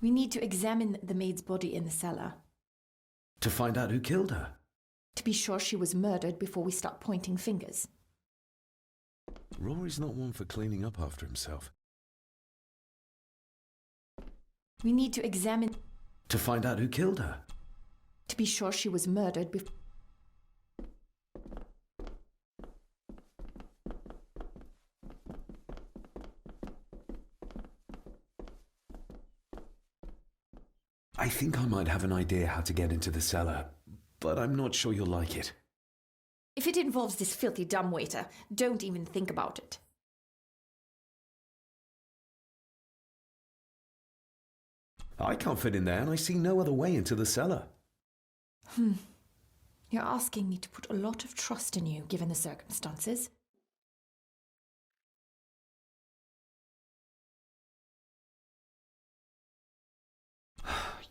We need to examine the maid's body in the cellar. To find out who killed her? To be sure she was murdered before we start pointing fingers. Rory's not one for cleaning up after himself. We need to examine... To find out who killed her? To be sure she was murdered before... I think I might have an idea how to get into the cellar, but I'm not sure you'll like it. If it involves this filthy dumbwaiter, don't even think about it. I can't fit in there, and I see no other way into the cellar. You're asking me to put a lot of trust in you, given the circumstances.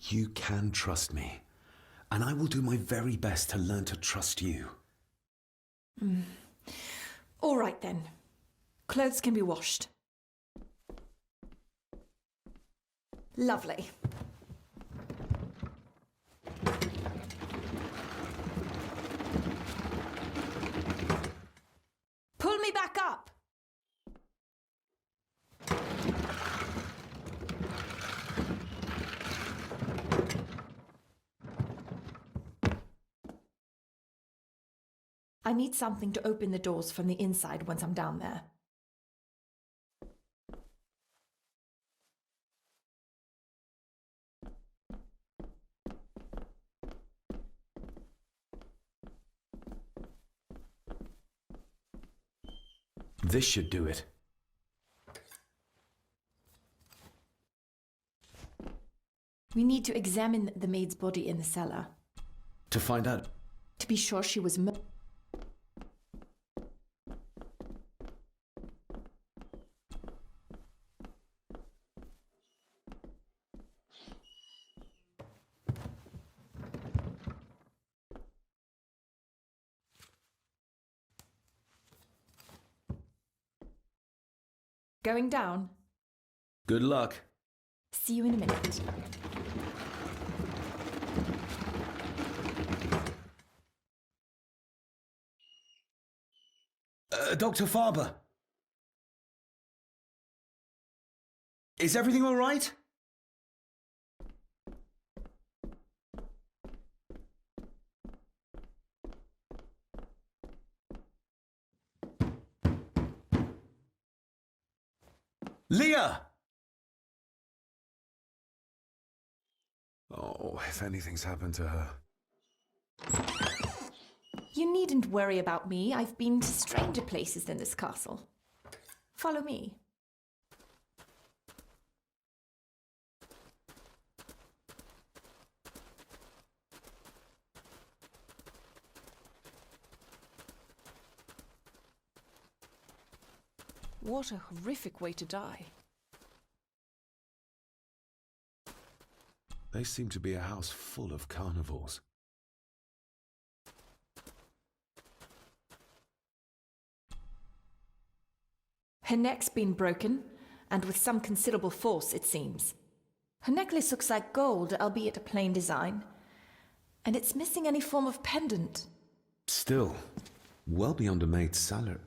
You can trust me, and I will do my very best to learn to trust you. All right then. Clothes can be washed. Lovely. Pull me back up! I need something to open the doors from the inside once I'm down there. This should do it. We need to examine the maid's body in the cellar. To find out... To be sure she was Going down. Good luck. See you in a minute. Dr. Farber. Is everything all right? Leah! Oh, if anything's happened to her. You needn't worry about me. I've been to stranger places than this castle. Follow me. What a horrific way to die. They seem to be a house full of carnivores. Her neck's been broken, and with some considerable force, it seems. Her necklace looks like gold, albeit a plain design. And it's missing any form of pendant. Still, well beyond a maid's salary.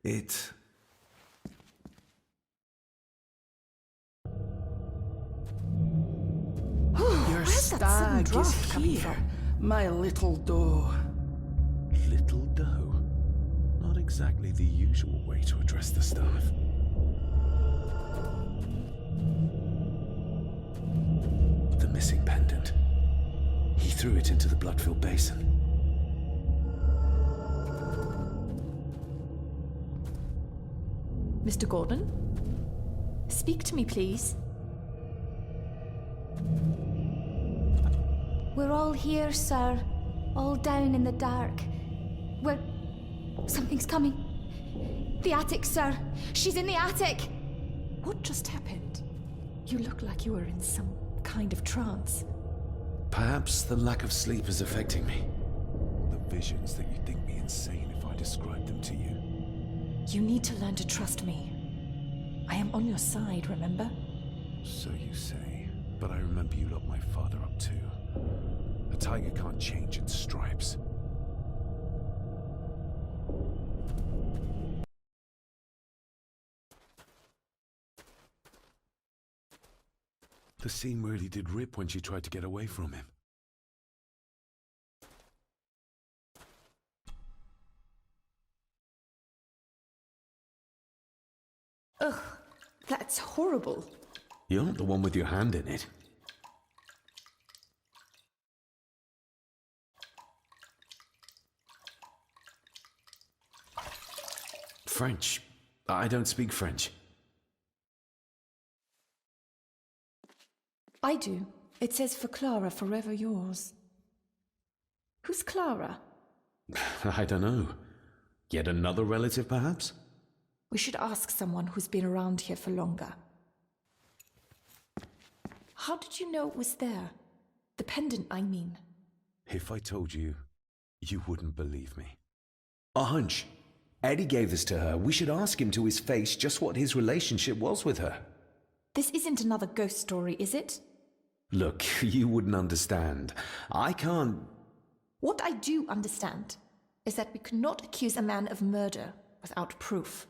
It... Your stag is here, my little doe. Little doe? Not exactly the usual way to address the staff. The missing pendant. He threw it into the blood-filled basin. Mr. Gordon? Speak to me, please. We're all here, sir. All down in the dark. Something's coming. The attic, sir. She's in the attic. What just happened? You look like you were in some kind of trance. Perhaps the lack of sleep is affecting me. The visions that you'd think me insane if I described them to you. You need to learn to trust me. I am on your side, remember? So you say, but I remember you locked my father up too. A tiger can't change its stripes. The scene really did rip when she tried to get away from him. Ugh, that's horrible. You're not the one with your hand in it. French. I don't speak French. I do. It says for Clara, forever yours. Who's Clara? I don't know. Yet another relative, perhaps? We should ask someone who's been around here for longer. How did you know it was there? The pendant, I mean. If I told you, you wouldn't believe me. A hunch. Eddie gave this to her. We should ask him to his face just what his relationship was with her. This isn't another ghost story, is it? Look, you wouldn't understand. I can't... What I do understand is that we could not accuse a man of murder without proof.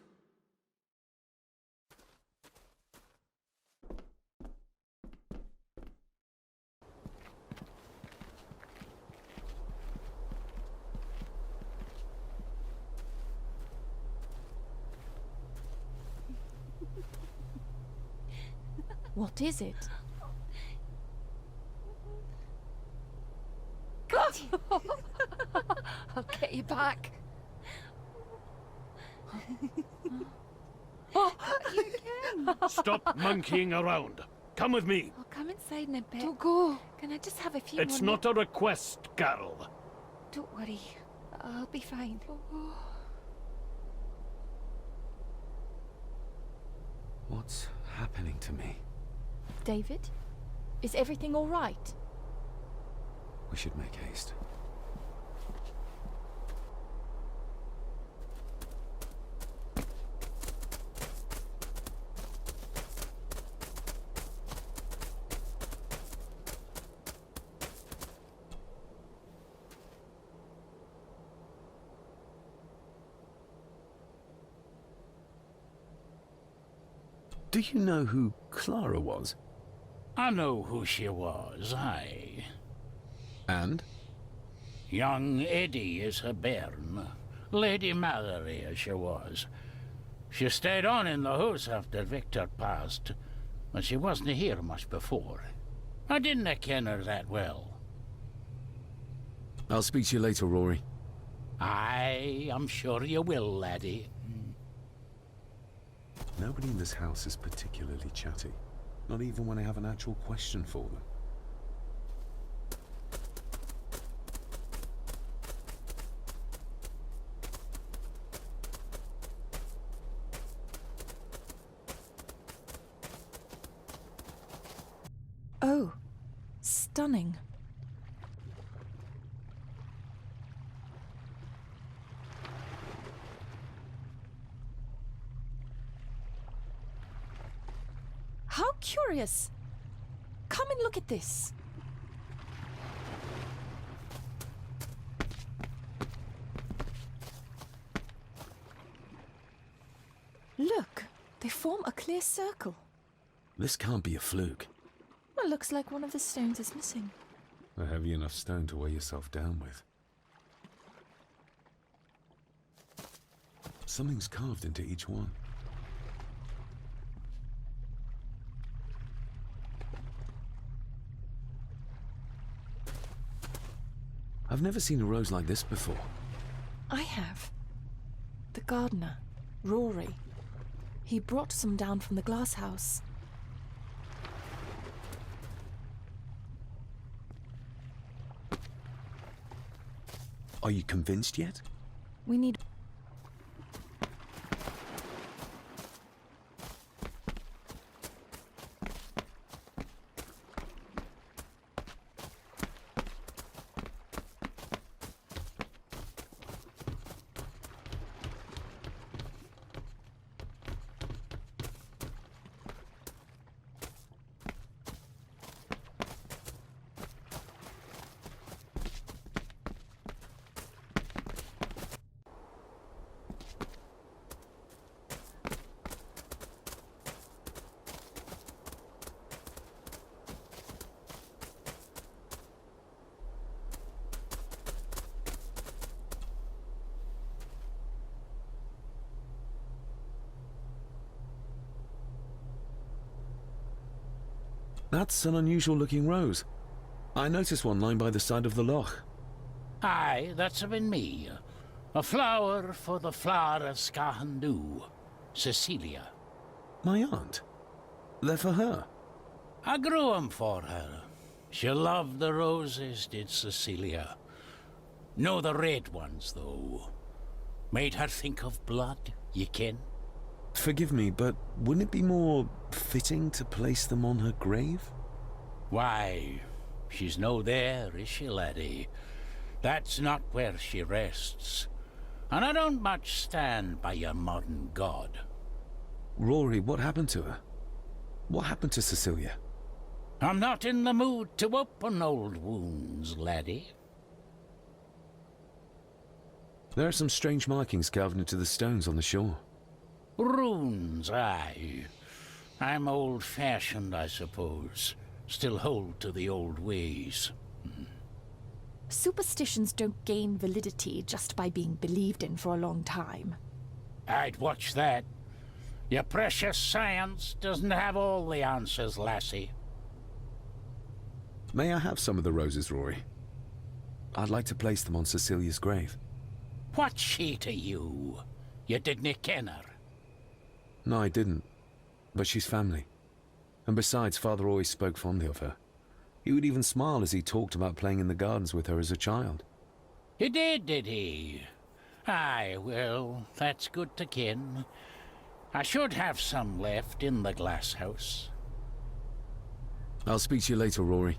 What is it? I'll get you back. You again. Stop monkeying around. Come with me. I'll come inside in a bit. Don't go. Can I just have a few It's more not a request, Carol. Don't worry. I'll be fine. What's happening to me? David? Is everything all right? We should make haste. Do you know who Clara was? I know who she was, aye. And? Young Eddie is her bairn. Lady Mallory, as she was. She stayed on in the house after Victor passed, but she wasn't here much before. I didn't ken her that well. I'll speak to you later, Rory. Aye, I'm sure you will, laddie. Nobody in this house is particularly chatty. Not even when I have an actual question for them. Oh, stunning. How curious. Come and look at this. Look, they form a clear circle. This can't be a fluke. Well, looks like one of the stones is missing. A heavy enough stone to weigh yourself down with. Something's carved into each one. I've never seen a rose like this before. I have. The gardener, Rory. He brought some down from the glass house. Are you convinced yet? We need... That's an unusual-looking rose. I noticed one lying by the side of the loch. Aye, that's been me. A flower for the flower of Scahandu, Cecilia. My aunt? They're for her? I grew 'em for her. She loved the roses, did Cecilia. No the red ones, though. Made her think of blood, ye ken. Forgive me, but wouldn't it be more fitting to place them on her grave? Why, she's no there, is she, laddie? That's not where she rests. And I don't much stand by your modern god. Rory, what happened to her? What happened to Cecilia? I'm not in the mood to open old wounds, laddie. There are some strange markings carved into the stones on the shore. Runes, aye. I'm old-fashioned, I suppose. Still hold to the old ways. Superstitions don't gain validity just by being believed in for a long time. I'd watch that. Your precious science doesn't have all the answers, lassie. May I have some of the roses, Rory? I'd like to place them on Cecilia's grave. What's she to you? You didn't ken her. No, I didn't. But she's family. And besides, Father always spoke fondly of her. He would even smile as he talked about playing in the gardens with her as a child. He did he? Aye, well, that's good to ken. I should have some left in the glass house. I'll speak to you later, Rory.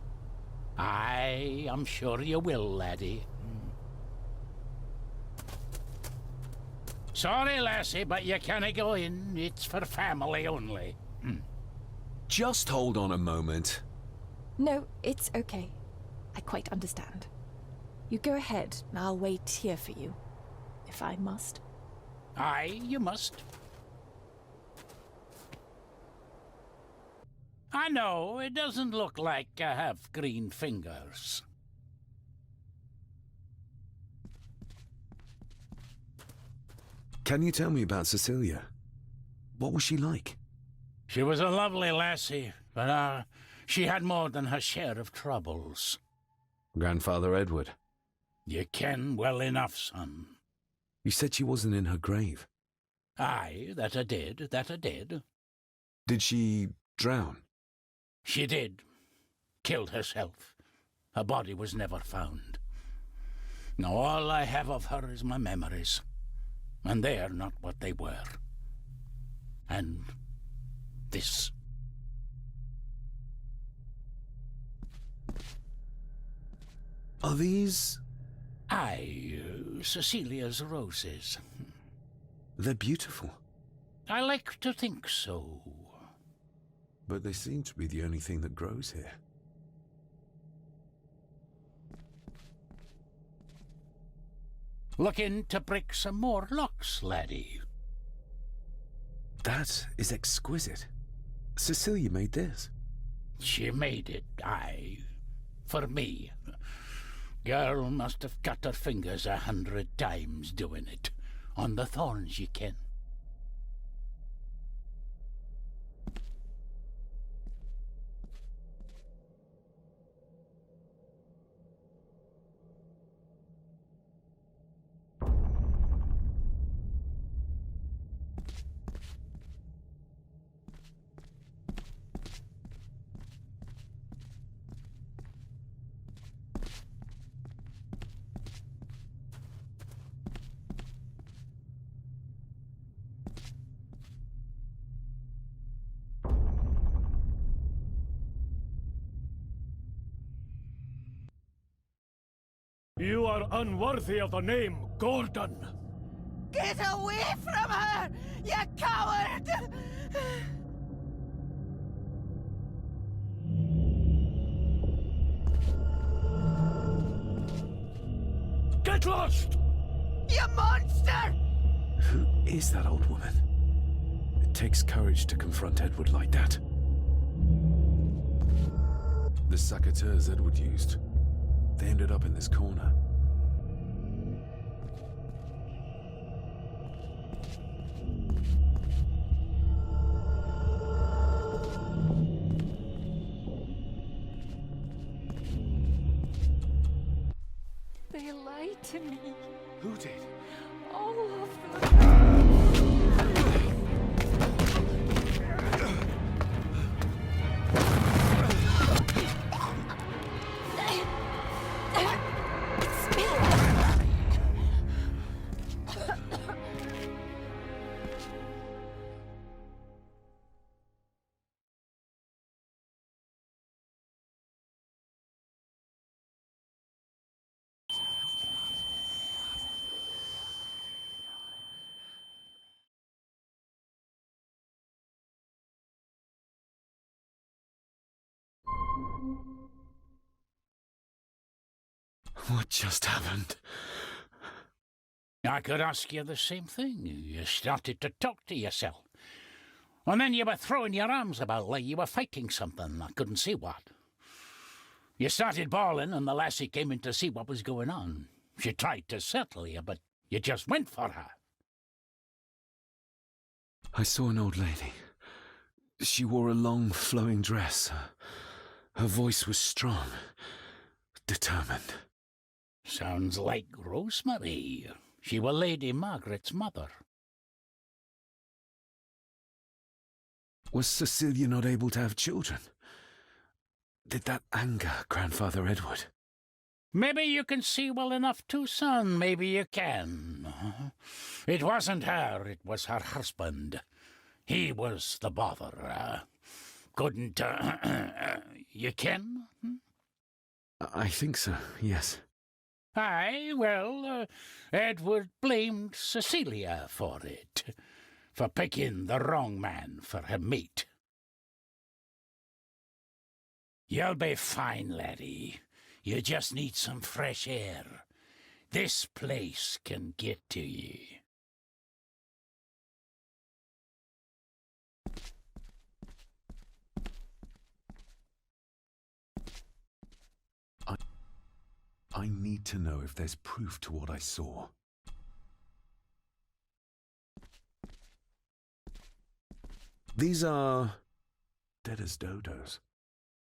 Aye, I'm sure you will, laddie. Sorry, lassie, but you can't go in. It's for family only. Just hold on a moment. No, it's okay. I quite understand. You go ahead, and I'll wait here for you, if I must. Aye, you must. I know, it doesn't look like I have green fingers. Can you tell me about Cecilia? What was she like? She was a lovely lassie, but she had more than her share of troubles. Grandfather Edward. You ken well enough, son. You said she wasn't in her grave. Aye, that I did. Did she drown? She did. Killed herself. Her body was never found. Now all I have of her is my memories. And they're not what they were. And this. Are these... Aye, Cecilia's roses. They're beautiful. I like to think so. But they seem to be the only thing that grows here. Looking to break some more locks, laddie. That is exquisite. Cecilia made this. She made it, aye. For me. Girl must have cut her fingers 100 times doing it. On the thorns, ye ken. You are unworthy of the name Gordon. Get away from her, you coward! Get lost! You monster! Who is that old woman? It takes courage to confront Edward like that. The saboteur Edward used. They ended up in this corner. lied to me. Who did? All of them. What just happened? I could ask you the same thing. You started to talk to yourself. And then you were throwing your arms about like you were fighting something. I couldn't see what. You started bawling and the lassie came in to see what was going on. She tried to settle you, but you just went for her. I saw an old lady. She wore a long, flowing dress. Her voice was strong, determined. Sounds like Rosemary. She were Lady Margaret's mother. Was Cecilia not able to have children? Did that anger Grandfather Edward? Maybe you can see well enough too, son. Maybe you can. It wasn't her, it was her husband. He was the bother. Couldn't, you ken? I think so, yes. Aye, well, Edward blamed Cecilia for it, for picking the wrong man for her mate. You'll be fine, laddie. You just need some fresh air. This place can get to ye. I need to know if there's proof to what I saw. These are dead as dodos.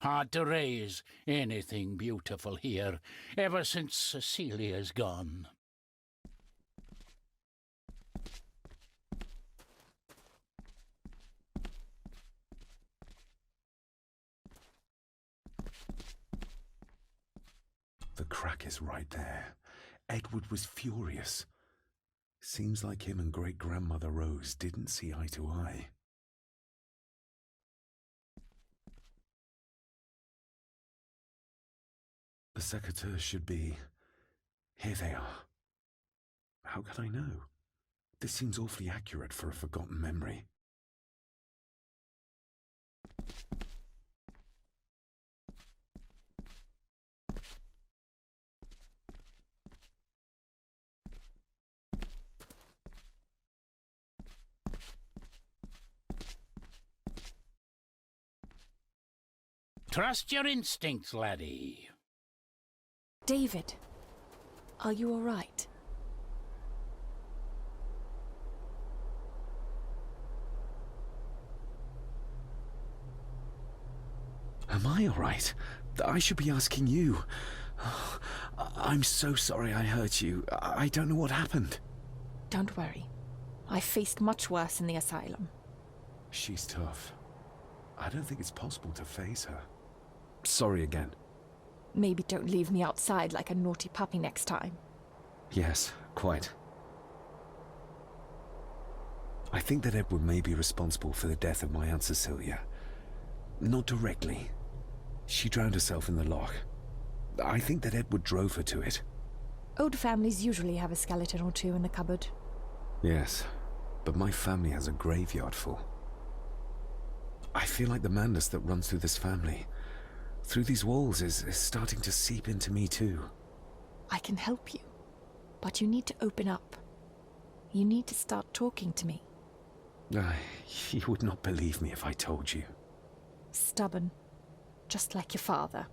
Hard to raise anything beautiful here, ever since Cecilia's gone. The crack is right there. Edward was furious. Seems like him and great-grandmother Rose didn't see eye to eye. The secateurs should be... Here they are. How could I know? This seems awfully accurate for a forgotten memory. Trust your instincts, laddie. David, are you all right? Am I all right? I should be asking you. I'm so sorry I hurt you. I don't know what happened. Don't worry. I faced much worse in the asylum. She's tough. I don't think it's possible to face her. Sorry again. Maybe don't leave me outside like a naughty puppy next time. Yes, quite. I think that Edward may be responsible for the death of my Aunt Cecilia. Not directly. She drowned herself in the loch. I think that Edward drove her to it. Old families usually have a skeleton or two in the cupboard. Yes, but my family has a graveyard full. I feel like the madness that runs through this family, through these walls, is starting to seep into me too. I can help you, but you need to open up. You need to start talking to me. You would not believe me if I told you. Stubborn, just like your father.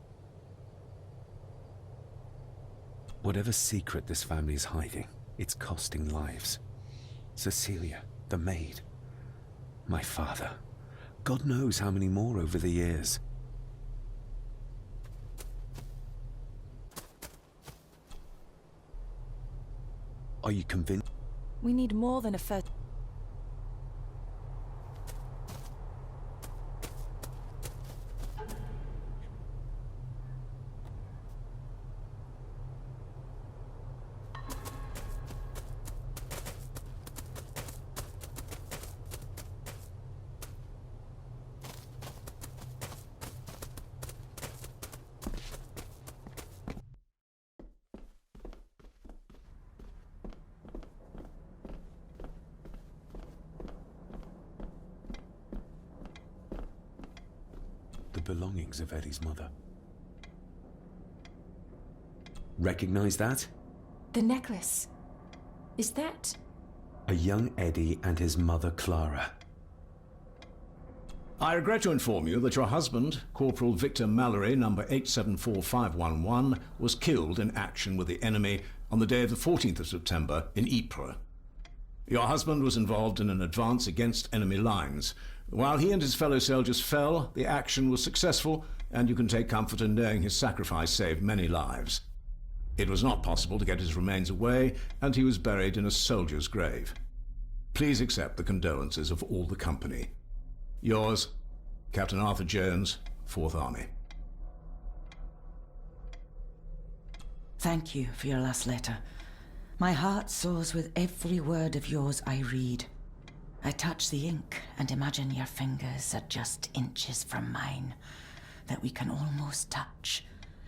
Whatever secret this family is hiding, it's costing lives. Cecilia, the maid, my father. God knows how many more over the years. Are you convinced? We need more than a first... The belongings of Eddie's mother. Recognize that? The necklace. Is that... A young Eddie and his mother Clara. I regret to inform you that your husband, Corporal Victor Mallory, number 874511, was killed in action with the enemy on the day of the 14th of September in Ypres. Your husband was involved in an advance against enemy lines. While he and his fellow soldiers fell, the action was successful, and you can take comfort in knowing his sacrifice saved many lives. It was not possible to get his remains away, and he was buried in a soldier's grave. Please accept the condolences of all the company. Yours, Captain Arthur Jones, 4th Army. Thank you for your last letter. My heart soars with every word of yours I read. I touch the ink and imagine your fingers are just inches from mine, that we can almost touch,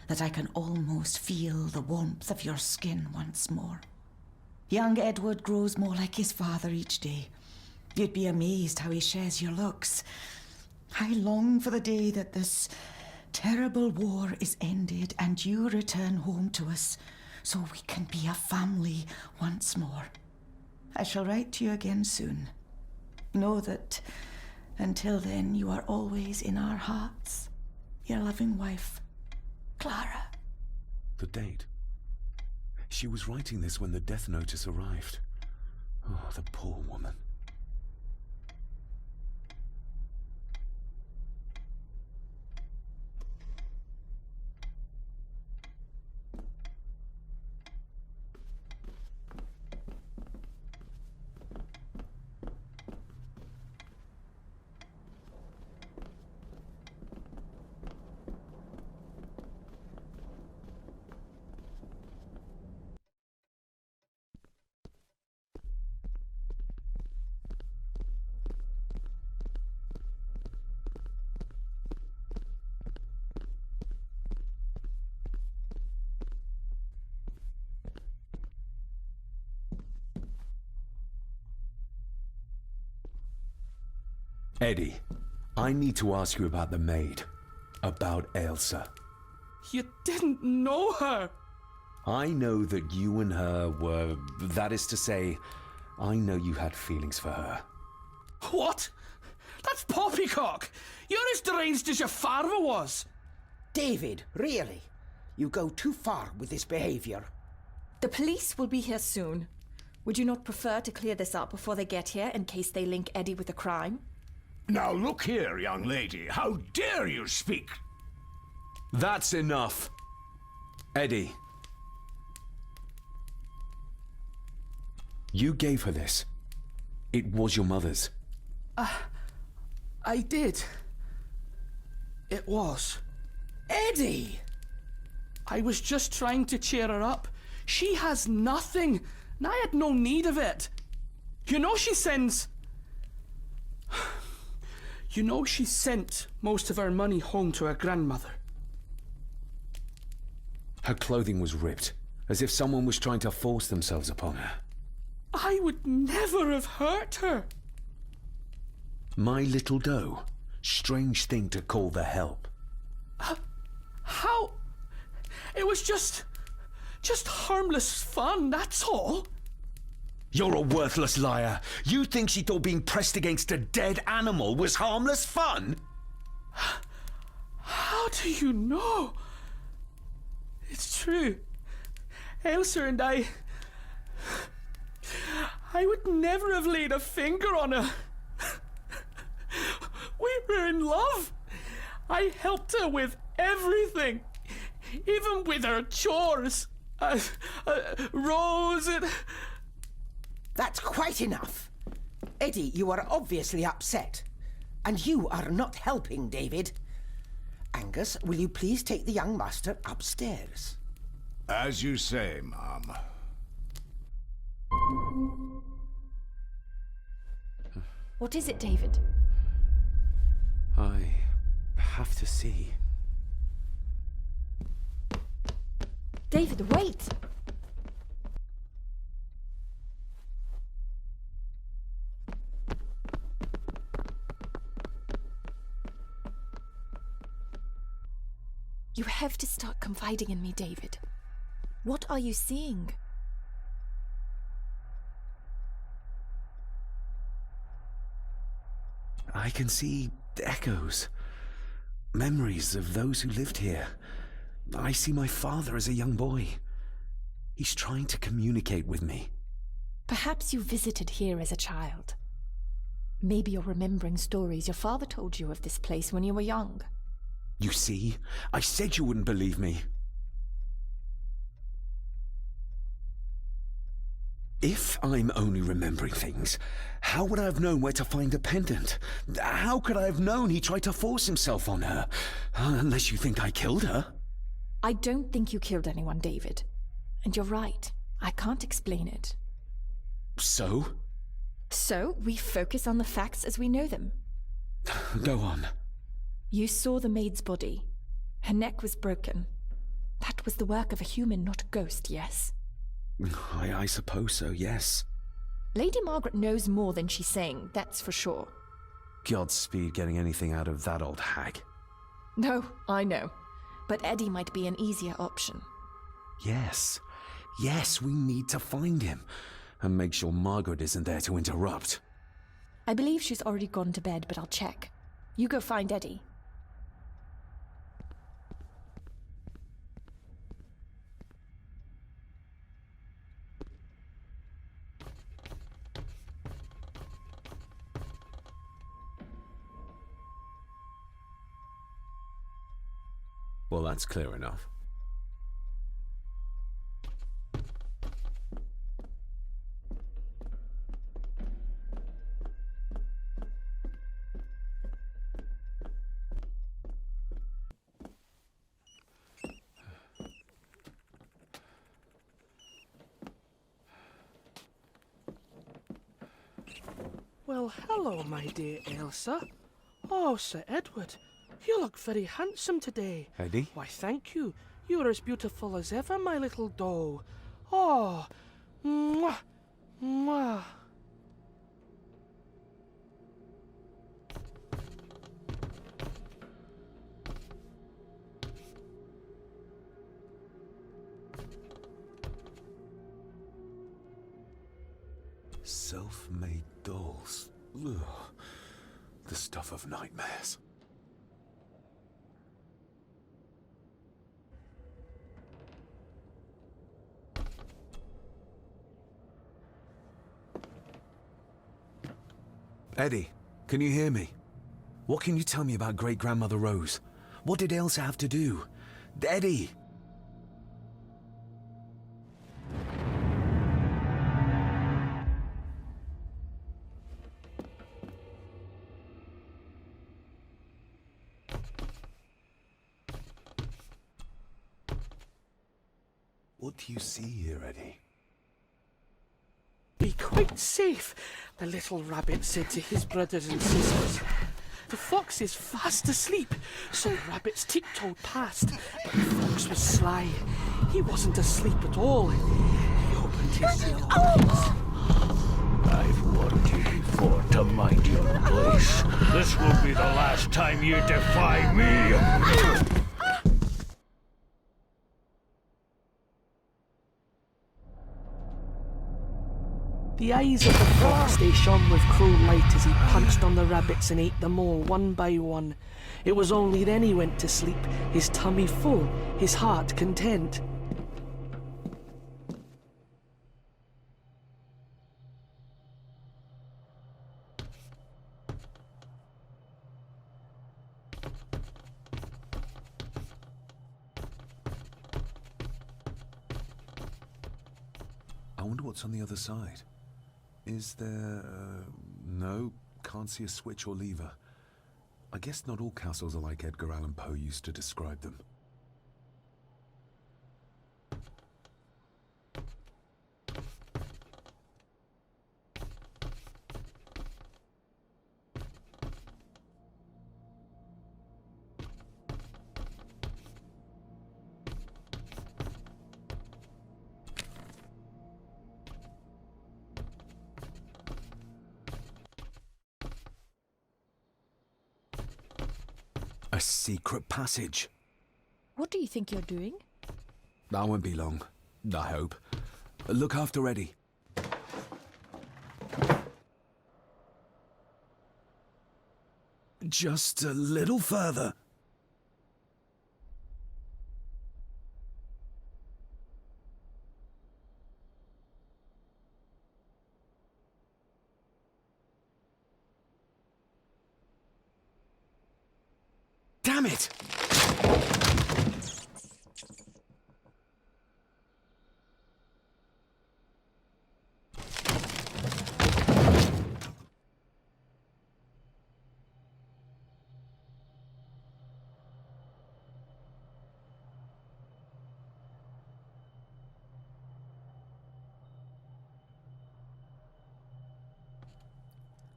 that I can almost feel the warmth of your skin once more. Young Edward grows more like his father each day. You'd be amazed how he shares your looks. I long for the day that this terrible war is ended and you return home to us, so we can be a family once more. I shall write to you again soon. Know that until then you are always in our hearts. Your loving wife, Clara. The date. She was writing this when the death notice arrived. Oh, the poor woman. Eddie, I need to ask you about the maid. About Ailsa. You didn't know her! I know that you and her were... That is to say, I know you had feelings for her. What? That's poppycock! You're as deranged as your father was! David, really? You go too far with this behavior. The police will be here soon. Would you not prefer to clear this up before they get here in case they link Eddie with a crime? Now look here, young lady. How dare you speak? That's enough. Eddie. You gave her this. It was your mother's. I did. It was. Eddie! I was just trying to cheer her up. She has nothing, and I had no need of it. You know she sends... You know she sent most of her money home to her grandmother. Her clothing was ripped, as if someone was trying to force themselves upon her. I would never have hurt her. My little doe. Strange thing to call the help. How? It was just harmless fun, that's all. You're a worthless liar. You think she thought being pressed against a dead animal was harmless fun? How do you know? It's true. Ailsa and I would never have laid a finger on her. We were in love. I helped her with everything, even with her chores. Rose and... That's quite enough. Eddie, you are obviously upset. And you are not helping, David. Angus, will you please take the young master upstairs? As you say, Mum. What is it, David? I have to see. David, wait! You have to start confiding in me, David. What are you seeing? I can see echoes. Memories of those who lived here. I see my father as a young boy. He's trying to communicate with me. Perhaps you visited here as a child. Maybe you're remembering stories your father told you of this place when you were young. You see? I said you wouldn't believe me. If I'm only remembering things, how would I have known where to find a pendant? How could I have known he tried to force himself on her? Unless you think I killed her. I don't think you killed anyone, David. And you're right. I can't explain it. So? So, we focus on the facts as we know them. Go on. You saw the maid's body. Her neck was broken. That was the work of a human, not a ghost, yes? I suppose so, yes. Lady Margaret knows more than she's saying, that's for sure. Godspeed getting anything out of that old hag. No, I know. But Eddie might be an easier option. Yes. Yes, we need to find him. And make sure Margaret isn't there to interrupt. I believe she's already gone to bed, but I'll check. You go find Eddie. Well, that's clear enough. Well, hello, my dear Elsa. Oh, Sir Edward, you look very handsome today. Eddie? Why, thank you. You are as beautiful as ever, my little doe. Oh, mwah, mwah. Self-made dolls. Ugh. The stuff of nightmares. Eddie, can you hear me? What can you tell me about great-grandmother Rose? What did Elsa have to do? Eddie! What do you see here, Eddie? Be quite safe, the little rabbit said to his brothers and sisters. The fox is fast asleep, so the rabbits tiptoed past, but the fox was sly. He wasn't asleep at all. He opened his yellow eyes. I've warned you before to mind your place. This will be the last time you defy me. The eyes of the fox, they shone with cruel light as he punched on the rabbits and ate them all one by one. It was only then he went to sleep, his tummy full, his heart content. I wonder what's on the other side. Is there... no, can't see a switch or lever. I guess not all castles are like Edgar Allan Poe used to describe them. A secret passage. What do you think you're doing? That won't be long, I hope. Look after Eddie. Just a little further. Damn it!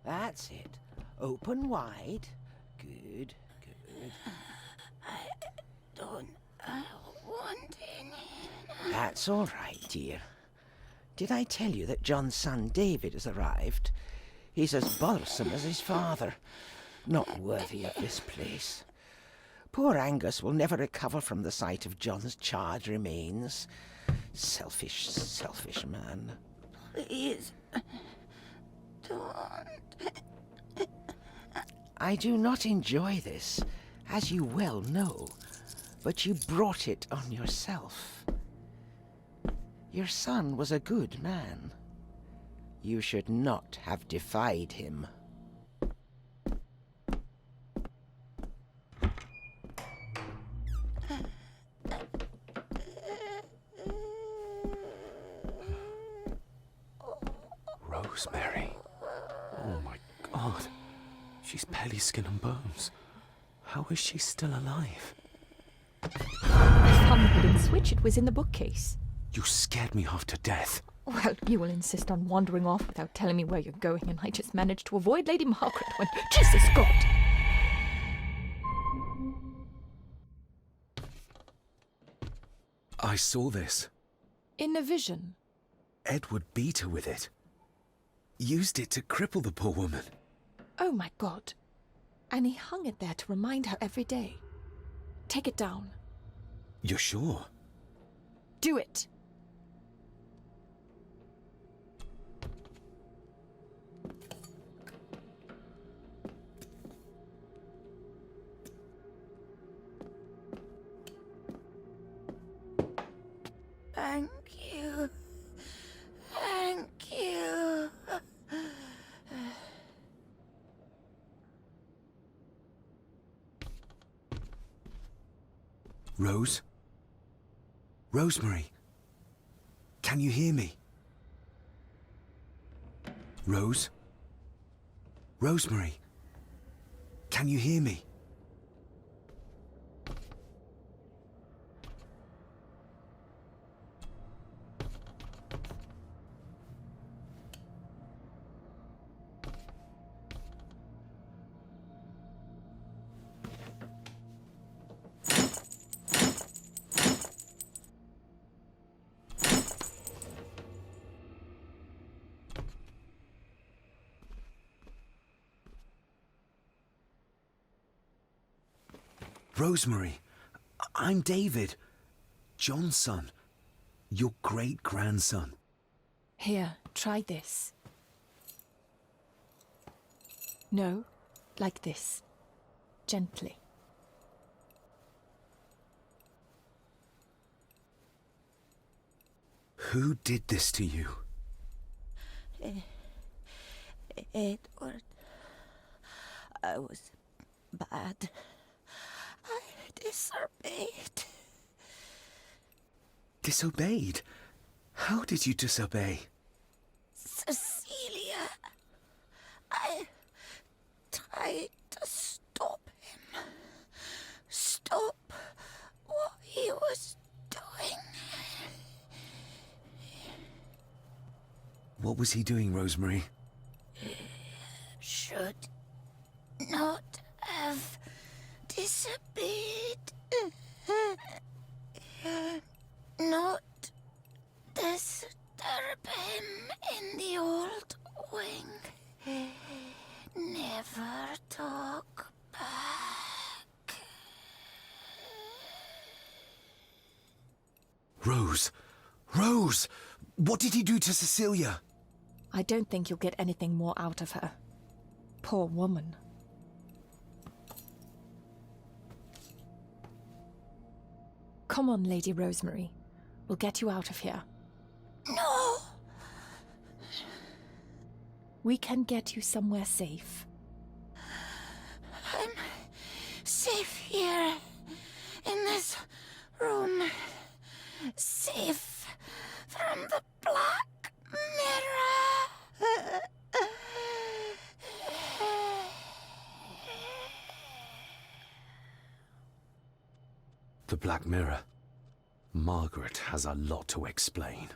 That's it. Open wide. Good, good. Don't want any. That's all right, dear. Did I tell you that John's son David has arrived? He's as bothersome as his father. Not worthy of this place. Poor Angus will never recover from the sight of John's charred remains. Selfish, selfish man. Please, don't. I do not enjoy this, as you well know, but you brought it on yourself. Your son was a good man. You should not have defied him. Rosemary. Oh my God. She's barely skin and bones. How is she still alive? I found the hidden switch. It was in the bookcase. You scared me half to death. Well, you will insist on wandering off without telling me where you're going, and I just managed to avoid Lady Margaret when... Jesus God! I saw this. In a vision. Edward beat her with it. Used it to cripple the poor woman. Oh my God. And he hung it there to remind her every day. Take it down. You're sure? Do it! Thank you. Thank you. Rose? Rosemary? Can you hear me? Rose? Rosemary? Can you hear me? Rosemary, I'm David, John's son, your great-grandson. Here, try this. No, like this. Gently. Who did this to you? Edward, I was bad. I disobeyed. Disobeyed? How did you disobey? Cecilia I tried to stop him. Stop what he was doing. What was he doing, Rosemary? Should not have disappeared. Not disturb him in the old wing. Never talk back. Rose! Rose! What did he do to Cecilia? I don't think you'll get anything more out of her. Poor woman. Come on, Lady Rosemary. We'll get you out of here. No! We can get you somewhere safe. I'm safe here, in this room. Safe from the Black Mirror. The Black Mirror. Margaret has a lot to explain.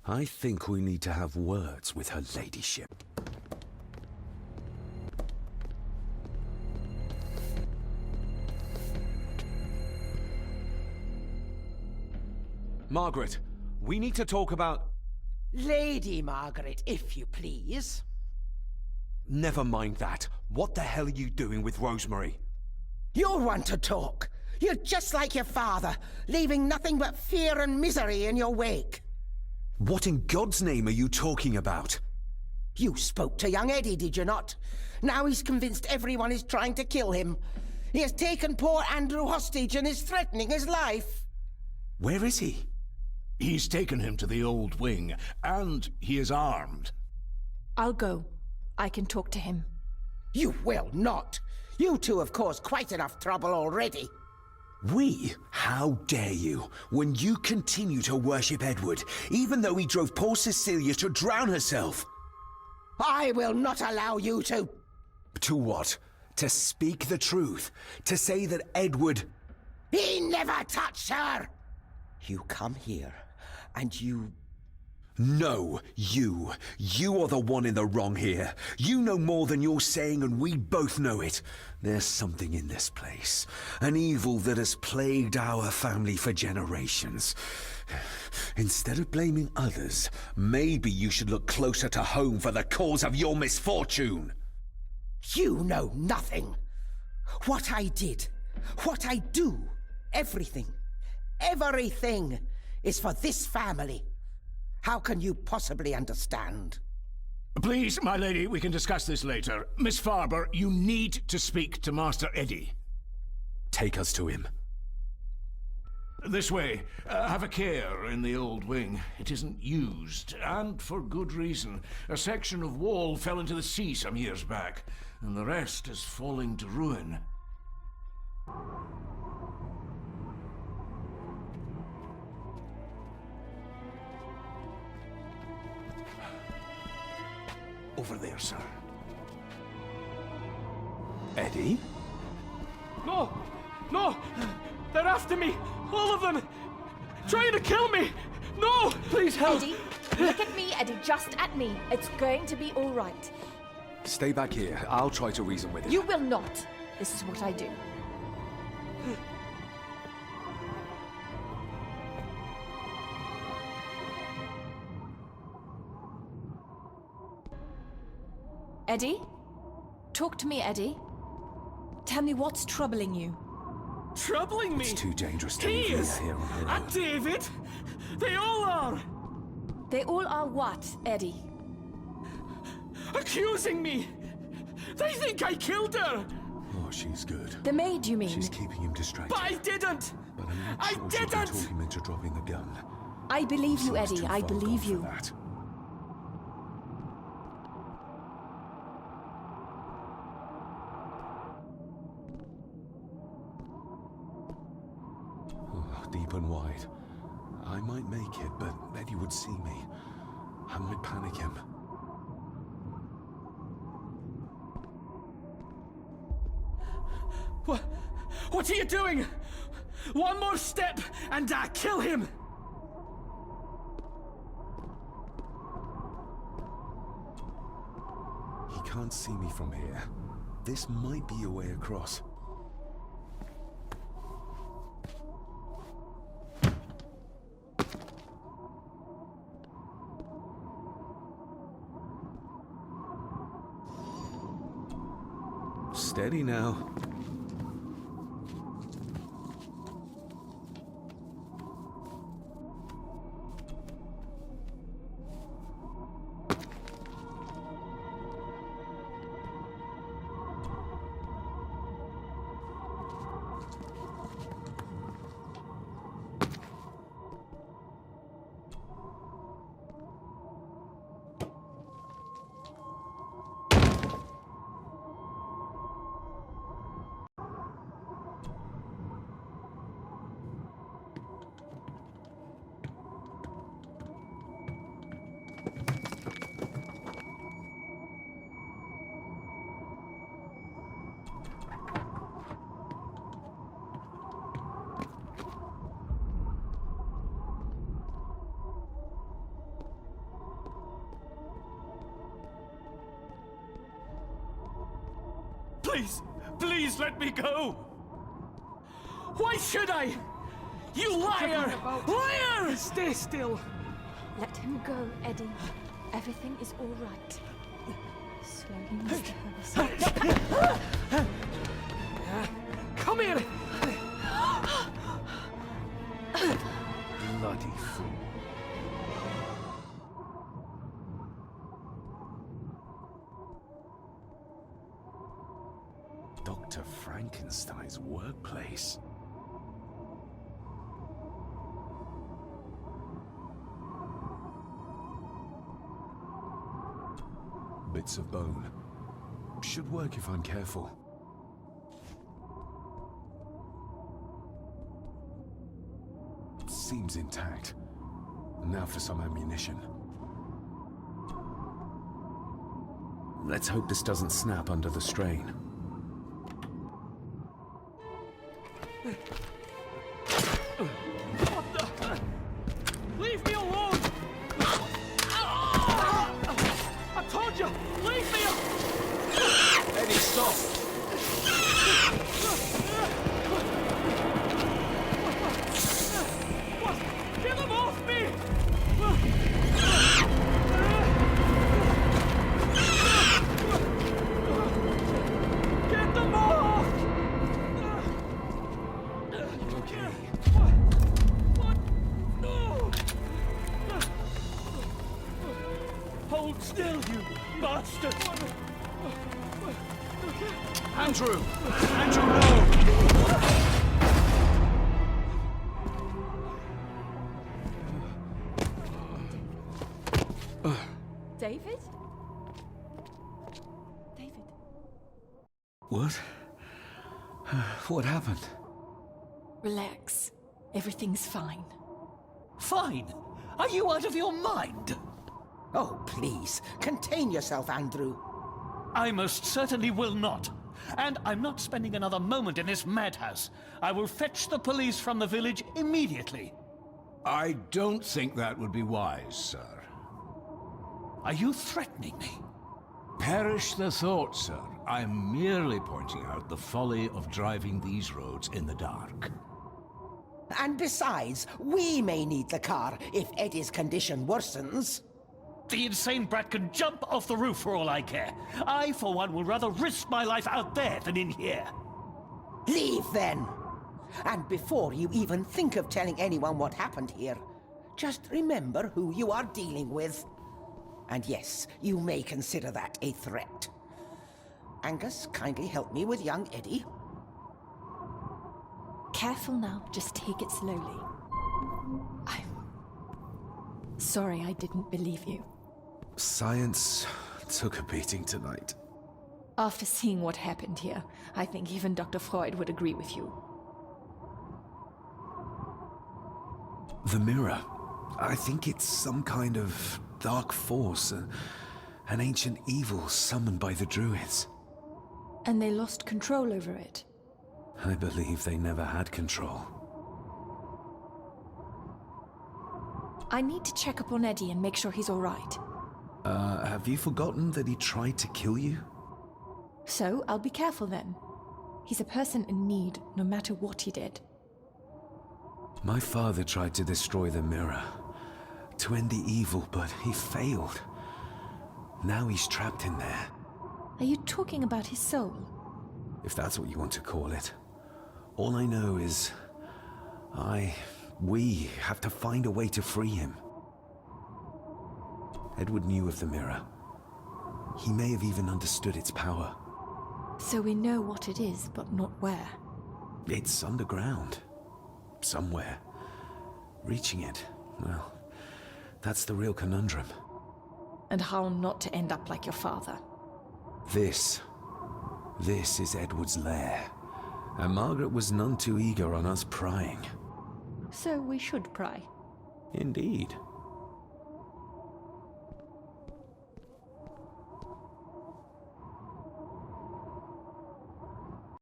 I think we need to have words with her ladyship. Margaret, we need to talk about... Lady Margaret, if you please. Never mind that. What the hell are you doing with Rosemary? You're one to talk. You're just like your father, leaving nothing but fear and misery in your wake. What in God's name are you talking about? You spoke to young Eddie, did you not? Now he's convinced everyone is trying to kill him. He has taken poor Andrew hostage and is threatening his life. Where is he? He's taken him to the old wing, and he is armed. I'll go. I can talk to him. You will not. You two have caused quite enough trouble already. We? How dare you, when you continue to worship Edward, even though he drove poor Cecilia to drown herself? I will not allow you to... To what? To speak the truth? To say that Edward... He never touched her! You come here, and you... No, you. You are the one in the wrong here. You know more than you're saying, and we both know it. There's something in this place. An evil that has plagued our family for generations. Instead of blaming others, maybe you should look closer to home for the cause of your misfortune. You know nothing. What I did, what I do, everything is for this family. How can you possibly understand? Please, my lady, we can discuss this later. Miss Farber, you need to speak to Master Eddie. Take us to him. This way. Have a care in the old wing. It isn't used, and for good reason. A section of wall fell into the sea some years back, and the rest is falling to ruin. Over there, sir. Eddie? No! No! They're after me! All of them! Trying to kill me! No! Please help! Eddie, look at me, Eddie, just at me. It's going to be all right. Stay back here. I'll try to reason with him. You will not. This is what I do. Eddie? Talk to me, Eddie. Tell me what's troubling you. Troubling me? It's too dangerous to He leave is! her here on her own. And David! They all are! They all are what, Eddie? Accusing me! They think I killed her! Oh, she's good. The maid, you mean? She's keeping him distracted. But I didn't! But I'm not I sure she can didn't! talk him into dropping the gun. I believe you, Seems Eddie. too I far believe gone for you. that. deep and wide. I might make it, but Eddie would see me. I might panic him. What are you doing? One more step and I kill him! He can't see me from here. This might be a way across. Steady now. Please let me go! Why should I? You liar! Liar! Stay still! Let him go, Eddie. Everything is all right. Slowly, Mr. Herbison. Come here! Bloody fool. Dr. Frankenstein's workplace. Bits of bone. Should work if I'm careful. Seems intact. Now for some ammunition. Let's hope this doesn't snap under the strain. Leave me alone! I told you! Leave me alone! Eddie, stop! Get them off me! Get them off! Okay. What? No! Hold still, you bastard! Andrew! Andrew, no! David? David? What? What happened? Relax. Everything's fine. Fine. Are you out of your mind? Oh, please, contain yourself, Andrew. I most certainly will not. And I'm not spending another moment in this madhouse. I will fetch the police from the village immediately. I don't think that would be wise, sir. Are you threatening me? Perish the thought, sir. I'm merely pointing out the folly of driving these roads in the dark. And besides, we may need the car if Eddie's condition worsens. The insane brat can jump off the roof for all I care. I, for one, will rather risk my life out there than in here. Leave, then. And before you even think of telling anyone what happened here, just remember who you are dealing with. And yes, you may consider that a threat. Angus, kindly help me with young Eddie. Careful now, just take it slowly. I'm sorry I didn't believe you. Science took a beating tonight. After seeing what happened here, I think even Dr. Freud would agree with you. The mirror. I think it's some kind of dark force, an ancient evil summoned by the druids. And they lost control over it. I believe they never had control. I need to check up on Eddie and make sure he's all right. Have you forgotten that he tried to kill you? So, I'll be careful then. He's a person in need, no matter what he did. My father tried to destroy the mirror, to end the evil, but he failed. Now he's trapped in there. Are you talking about his soul? If that's what you want to call it. All I know is... we have to find a way to free him. Edward knew of the mirror. He may have even understood its power. So we know what it is, but not where. It's underground. Somewhere. Reaching it, well, that's the real conundrum. And how not to end up like your father. This is Edward's lair. And Margaret was none too eager on us prying. So we should pry. Indeed.